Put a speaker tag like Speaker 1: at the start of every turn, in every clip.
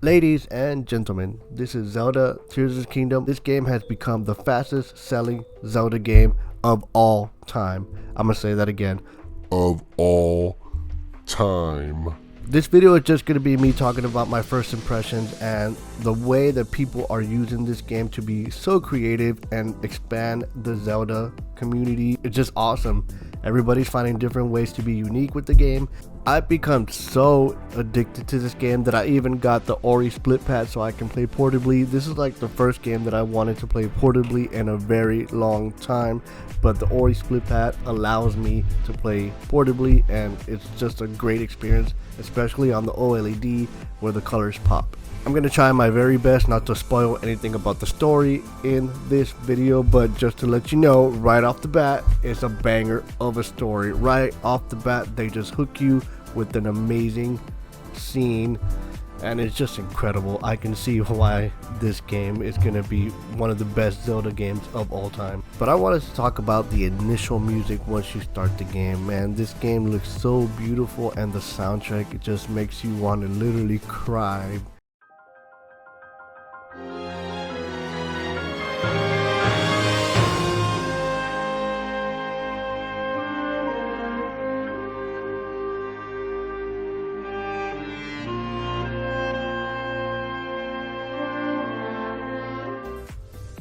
Speaker 1: Ladies and gentlemen, this is Zelda Tears of the Kingdom. This game has become the fastest selling Zelda game of all time. I'm gonna say that again.
Speaker 2: Of all time.
Speaker 1: This video is just going to be me talking about my first impressions and the way that people are using this game to be so creative and expand the Zelda community. It's just awesome. Everybody's finding different ways to be unique with the game. I've become so addicted to this game that I even got the Ori split pad so I can play portably. This is like the first game that I wanted to play portably in a very long time, but the Ori split pad allows me to play portably, and it's just a great experience, especially on the OLED where the colors pop. I'm going to try my very best not to spoil anything about the story in this video, but just to let you know right off the bat, it's a banger of a story. Right off the bat, they just hook you with an amazing scene, and it's just incredible. I can see why this game is going to be one of the best Zelda games of all time. But I wanted to talk about the initial music once you start the game. Man, this game looks so beautiful, and the soundtrack, it just makes you want to literally cry.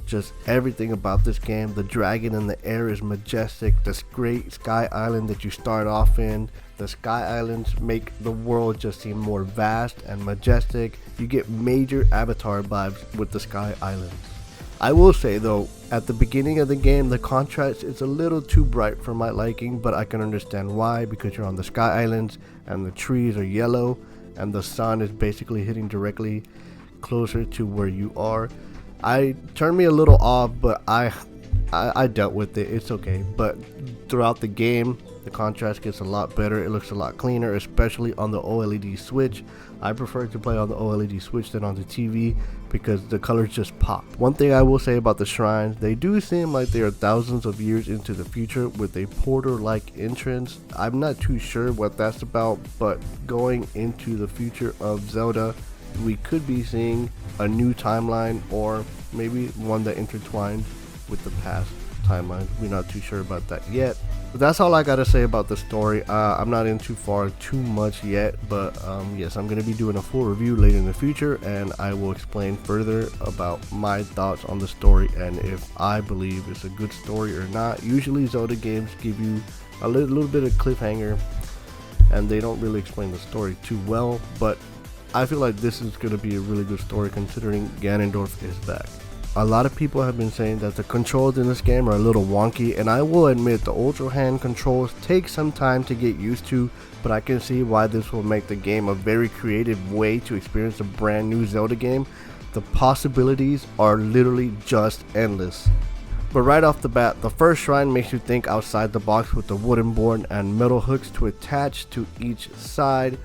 Speaker 1: Just everything about this game. The dragon in the air is majestic. This great sky island that you start off in. The sky islands make the world just seem more vast and majestic. You get major Avatar vibes with the sky islands. I will say though, at the beginning of the game, the contrast is a little too bright for my liking, but I can understand why, because you're on the sky islands and the trees are yellow and the sun is basically hitting directly closer to where you are. I turned me a little off, but I dealt with it. It's okay. But throughout the game, the contrast gets a lot better. It looks a lot cleaner, especially on the OLED Switch. I prefer to play on the OLED Switch than on the TV because the colors just pop. One thing I will say about the shrines, they do seem like they are thousands of years into the future with a portal-like entrance. I'm not too sure what that's about, but going into the future of Zelda, we could be seeing a new timeline, or maybe one that intertwines with the past timeline. We're not too sure about that yet. But that's all I gotta say about the story. I'm not in too much yet, but yes, I'm gonna be doing a full review later in the future, and I will explain further about my thoughts on the story and if I believe it's a good story or not. Usually Zelda games give you a little bit of cliffhanger and they don't really explain the story too well, but I feel like this is going to be a really good story considering Ganondorf is back. A lot of people have been saying that the controls in this game are a little wonky, and I will admit the Ultra Hand controls take some time to get used to, but I can see why this will make the game a very creative way to experience a brand new Zelda game. The possibilities are literally just endless. But right off the bat, the first shrine makes you think outside the box with the wooden board and metal hooks to attach to each side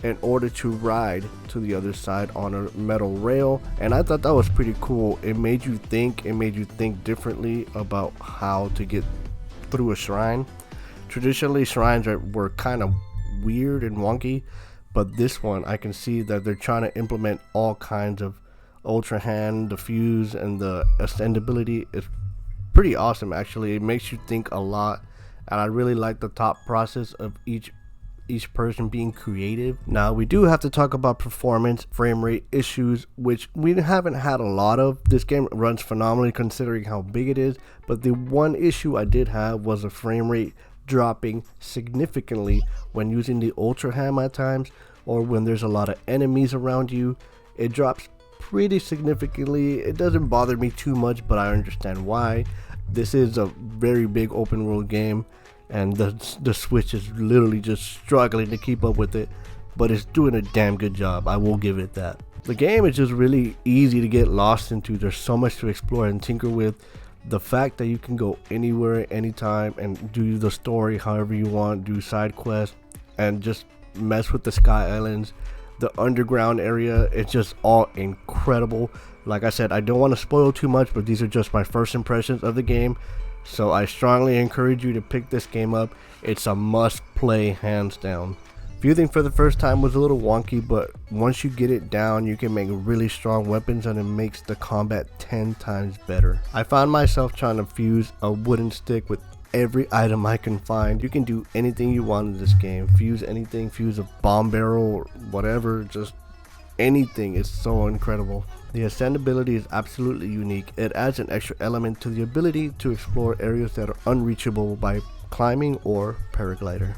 Speaker 1: in order to ride to the other side on a metal rail, and I thought that was pretty cool. It made you think differently about how to get through a shrine. Traditionally, shrines were kind of weird and wonky, but this one I can see that they're trying to implement all kinds of Ultra Hand, the fuse, and the ascendability. It's pretty awesome actually. It makes you think a lot, and I really like the thought process of each person being creative. Now we do have to talk about performance, frame rate issues, which we haven't had a lot of. This game runs phenomenally considering how big it is, but the one issue I did have was a frame rate dropping significantly when using the Ultra Ham at times, or when there's a lot of enemies around you. It drops pretty significantly. It doesn't bother me too much, but I understand why. This is a very big open world game, and the Switch is literally just struggling to keep up with it, but it's doing a damn good job. I will give it that. The game is just really easy to get lost into. There's so much to explore and tinker with. The fact that you can go anywhere, anytime, and do the story however you want, do side quests, and just mess with the sky islands, the underground area, it's just all incredible. Like I said, I don't want to spoil too much, but these are just my first impressions of the game. So I strongly encourage you to pick this game up. It's a must play, hands down. Fusing for the first time was a little wonky, but once you get it down, you can make really strong weapons and it makes the combat 10 times better. I found myself trying to fuse a wooden stick with every item I can find. You can do anything you want in this game. Fuse anything, fuse a bomb barrel or whatever, just anything. Is so incredible. The ascend ability is absolutely unique. It adds an extra element to the ability to explore areas that are unreachable by climbing or paraglider.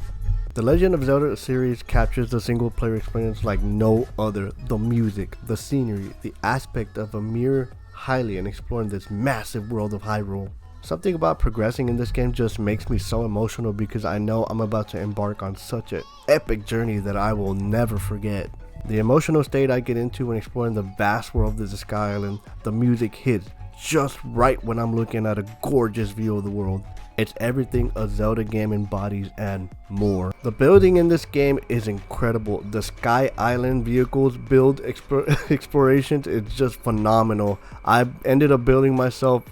Speaker 1: The Legend of Zelda series captures the single player experience like no other. The music, the scenery, the aspect of a mere Hylian exploring this massive world of Hyrule. Something about progressing in this game just makes me so emotional because I know I'm about to embark on such an epic journey that I will never forget. The emotional state I get into when exploring the vast world of the Sky Island, the music hits just right when I'm looking at a gorgeous view of the world. It's everything a Zelda game embodies and more. The building in this game is incredible. The Sky Island vehicles build explorations, it's just phenomenal. I ended up building myself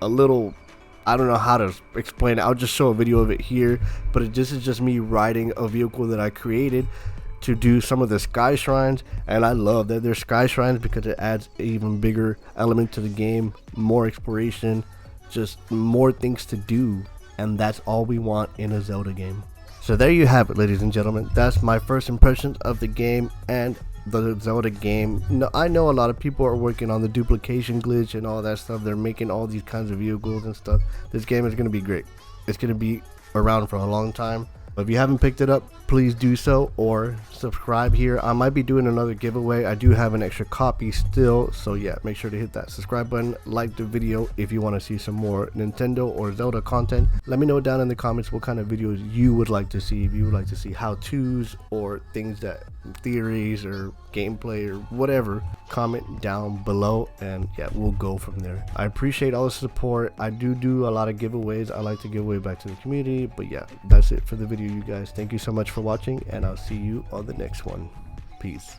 Speaker 1: a little, I don't know how to explain it. I'll just show a video of it here, but this is just me riding a vehicle that I created to do some of the sky shrines, and I love that they're sky shrines because it adds an even bigger element to the game, more exploration, just more things to do, and that's all we want in a Zelda game. So there you have it, ladies and gentlemen. That's my first impressions of the game and the Zelda game. I know a lot of people are working on the duplication glitch and all that stuff. They're making all these kinds of vehicles and stuff. This game is going to be great. It's going to be around for a long time. If you haven't picked it up, please do so, or subscribe here. I might be doing another giveaway. I do have an extra copy still, so yeah, make sure to hit that subscribe button, like the video if you want to see some more Nintendo or Zelda content. Let me know down in the comments what kind of videos you would like to see. If you would like to see how-tos or things that theories or gameplay or whatever, comment down below, and yeah, we'll go from there. I appreciate all the support. I do a lot of giveaways. I like to give away back to the community, but yeah, that's it for the video, you guys. Thank you so much for watching, and I'll see you on the next one. Peace.